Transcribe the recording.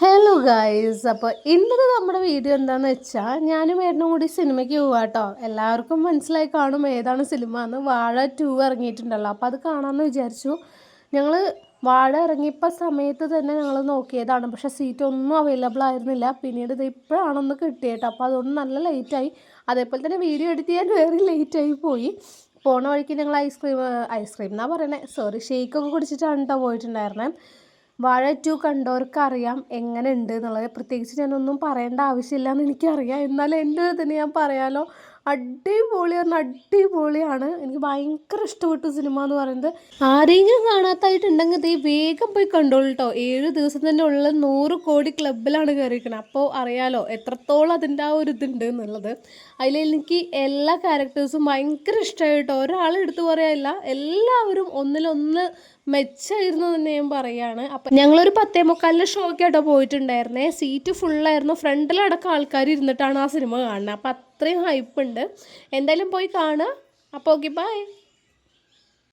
Hello guys, അപ്പോൾ ഇന്നത്തെ നമ്മുടെ വീഡിയോ എന്താണെന്ന് വെച്ചാൽ ഞാനും ഏട്ടനും കൂടി സിനിമയ്ക്ക് പോവാം കേട്ടോ. എല്ലാവർക്കും മനസ്സിലായി കാണും ഏതാണ് സിനിമ എന്ന്. വാഴ 2 ഇറങ്ങിയിട്ടുണ്ടല്ലോ, അപ്പോൾ അത് കാണാമെന്ന് വിചാരിച്ചു. ഞങ്ങൾ വാഴ ഇറങ്ങിയപ്പോൾ സമയത്ത് തന്നെ ഞങ്ങൾ നോക്കിയതാണ്, പക്ഷേ സീറ്റ് ഒന്നും അവൈലബിൾ ആയിരുന്നില്ല. പിന്നീട് ഇത് ഇപ്പോഴാണൊന്ന് കിട്ടിയത്, അപ്പോൾ അതുകൊണ്ട് നല്ല ലേറ്റായി. അതേപോലെ തന്നെ വീഡിയോ എഡിറ്റ് ചെയ്യാൻ വേറെ ലേറ്റായി പോയി. പോണ വഴിക്ക് ഞങ്ങൾ ഐസ്ക്രീം എന്നാണ് പറയണേ, ഷേക്കൊക്കെ കുടിച്ചിട്ടാണ് കേട്ടോ പോയിട്ടുണ്ടായിരുന്നത്. വാഴ 2 കണ്ടവർക്ക് അറിയാം എങ്ങനെ ഉണ്ട് എന്നുള്ളത്. പ്രത്യേകിച്ച് ഞാനൊന്നും പറയേണ്ട ആവശ്യമില്ല എന്ന് എനിക്കറിയാം. എന്നാലും എൻ്റെ ഒരു തന്നെ ഞാൻ പറയാലോ, അടിപൊളിയാണ്. എനിക്ക് ഭയങ്കര ഇഷ്ടപ്പെട്ടു സിനിമ എന്ന് പറയുന്നത്. ആരെങ്കിലും കാണാത്തായിട്ടുണ്ടെങ്കിൽ ദേ വേഗം പോയി കണ്ടോളൂ കേട്ടോ. 7 ദിവസത്തിൻ്റെ ഉള്ളിൽ 100 കോടി ക്ലബിലാണ് കയറിയിരിക്കുന്നത്. അപ്പോൾ അറിയാലോ എത്രത്തോളം അതിൻ്റെ ആ ഒരു ഇതുണ്ട് എന്നുള്ളത്. അതിലെനിക്ക് എല്ലാ ക്യാരക്ടേഴ്സും ഭയങ്കര ഇഷ്ടമായി കേട്ടോ. ഒരാൾ എടുത്തു പറയാനില്ല, എല്ലാവരും ഒന്നിലൊന്ന് മെച്ചമായിരുന്നു തന്നെ ഞാൻ പറയുകയാണ്. അപ്പം ഞങ്ങളൊരു 10:45 ഷോയ്ക്ക് കേട്ടോ പോയിട്ടുണ്ടായിരുന്നേ. സീറ്റ് ഫുള്ളായിരുന്നു. ഫ്രണ്ടിലടക്കം ആൾക്കാർ ഇരുന്നിട്ടാണ് ആ സിനിമ കാണുന്നത്. അപ്പം അത്രയും ഹൈപ്പ് ഉണ്ട്. എന്തായാലും പോയി കാണുക. അപ്പോൾ ഓക്കെ, ബൈ.